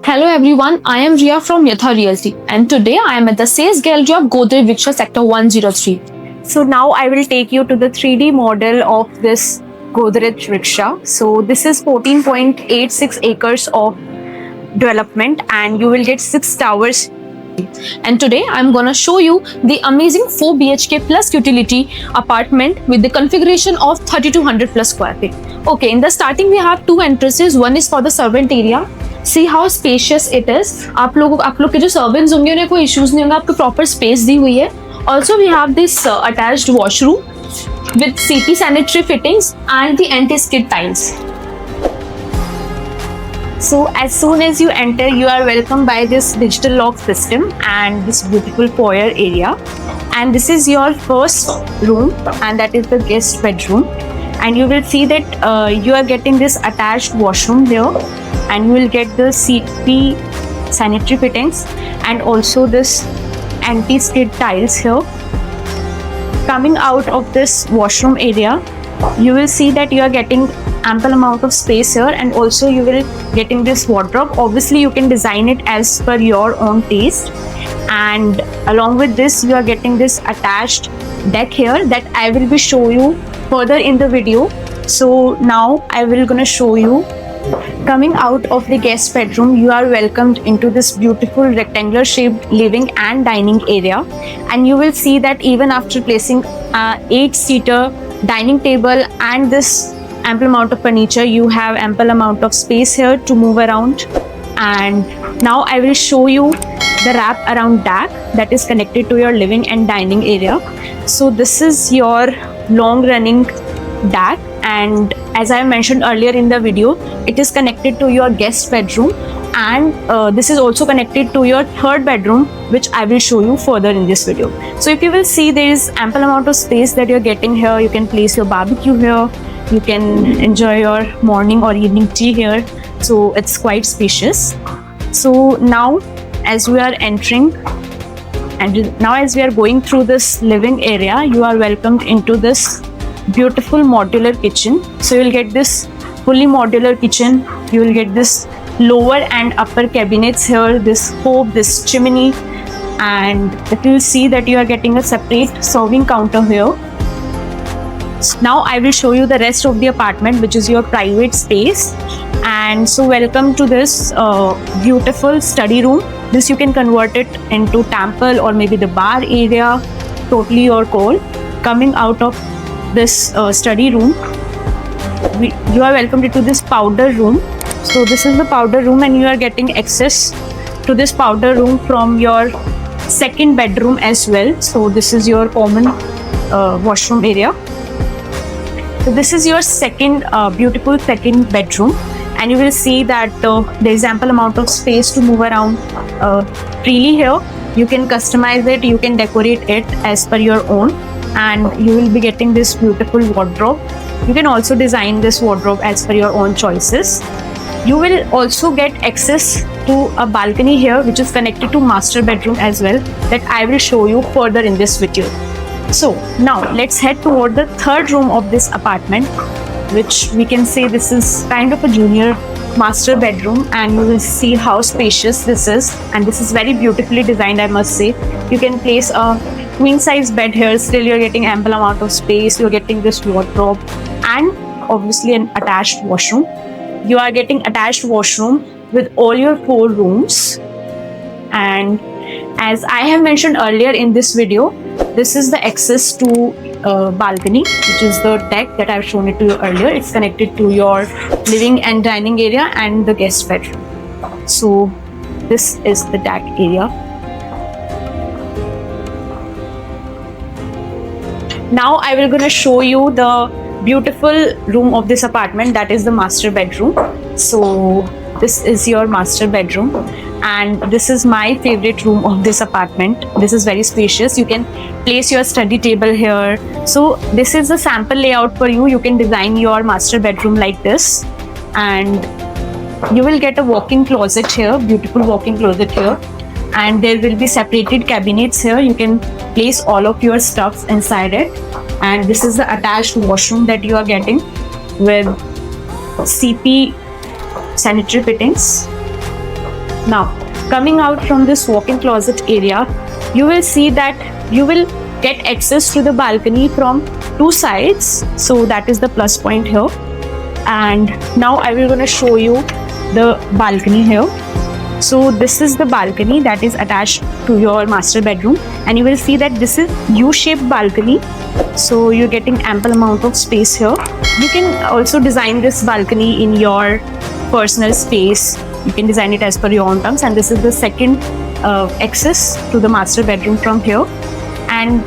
Hello everyone, I am Ria from Yatha Realty and today I am at the sales gallery of Godrej Viksha Sector 103. So now I will take you to the 3D model of this Godrej Rickshaw. So this is 14.86 acres of development and you will get 6 towers. And today I am gonna show you the amazing 4 BHK plus utility apartment with the configuration of 3200 plus square feet. Okay, in the starting we have 2 entrances. One is for the servant area. See how spacious it is. आप लोग के जो servants होंगे उन्हें कोई issues नहीं होंगे, आपको proper space दी हुई है. Also we have this attached washroom with CP sanitary fittings and the anti-skid tiles. So as soon as you enter, you are welcomed by this digital lock system and this beautiful foyer area. And this is your first room, and that is the guest bedroom. And you will see that you are getting this attached washroom here, and you will get the CP sanitary fittings and also this anti-skid tiles here. Coming out of this washroom area, you will see that you are getting ample amount of space here, and also you will getting this wardrobe. Obviously you can design it as per your own taste, and along with this you are getting this attached deck here that I will be show you further in the video. So now I will gonna show you. Coming out of the guest bedroom, you are welcomed into this beautiful rectangular shaped living and dining area, and you will see that even after placing a 8-seater dining table and this ample amount of furniture, you have ample amount of space here to move around. And now I will show you the wrap around deck that is connected to your living and dining area. So this is your long running deck, and as I mentioned earlier in the video, it is connected to your guest bedroom, and this is also connected to your third bedroom, which I will show you further in this video. So if you will see, there is ample amount of space that you're getting here. You can place your barbecue here, you can enjoy your morning or evening tea here, so it's quite spacious. So now as we are entering and now as we are going through this living area, you are welcomed into this beautiful modular kitchen. So you will get this fully modular kitchen, you will get this lower and upper cabinets here, this hob, this chimney, and if you will see that you are getting a separate serving counter here. Now I will show you the rest of the apartment, which is your private space. And so welcome to this beautiful study room. This you can convert it into temple or maybe the bar area, totally your call. Coming out of this study room, you are welcomed into this powder room. So this is the powder room, and you are getting access to this powder room from your second bedroom as well. So this is your common washroom area. So this is your second beautiful second bedroom, and you will see that there is ample amount of space to move around freely here. You can customize it, you can decorate it as per your own, and you will be getting this beautiful wardrobe. You can also design this wardrobe as per your own choices. You will also get access to a balcony here, which is connected to master bedroom as well, that I will show you further in this video. So now let's head toward the third room of this apartment, which we can say this is kind of a junior master bedroom, and you will see how spacious this is, and this is very beautifully designed, I must say. You can place a queen size bed here, still you're getting ample amount of space, you're getting this wardrobe and obviously an attached washroom. You are getting attached washroom with all your 4 rooms, and as I have mentioned earlier in this video, this is the access to balcony, which is the deck that I've shown it to you earlier. It's connected to your living and dining area and the guest bedroom. So this is the deck area. Now I will gonna show you the beautiful room of this apartment, that is the master bedroom. So this is your master bedroom, and this is my favorite room of this apartment. This is very spacious. You can place your study table here. So this is the sample layout for you. You can design your master bedroom like this, and you will get a walk-in closet here, beautiful walk-in closet here, and there will be separated cabinets here. You can place all of your stuffs inside it, and this is the attached washroom that you are getting with CP sanitary fittings. Now, coming out from this walk-in closet area, you will see that you will get access to the balcony from two sides. So that is the plus point here. And now I will gonna show you the balcony here. So this is the balcony that is attached to your master bedroom, and you will see that this is U-shaped balcony. So you're getting ample amount of space here. You can also design this balcony in your personal space. You can design it as per your own terms. And this is the second access to the master bedroom from here. And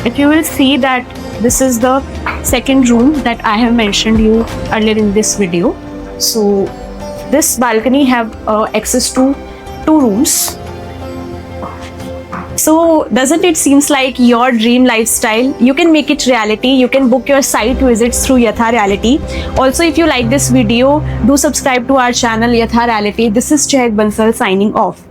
if you will see that this is the second room that I have mentioned you earlier in this video. So this balcony have access to two rooms. So doesn't it seems like your dream lifestyle? You can make it reality. You can book your site visits through Yatha Reality. Also, if you like this video, do subscribe to our channel Yatha Reality. This is Chehak Bansal signing off.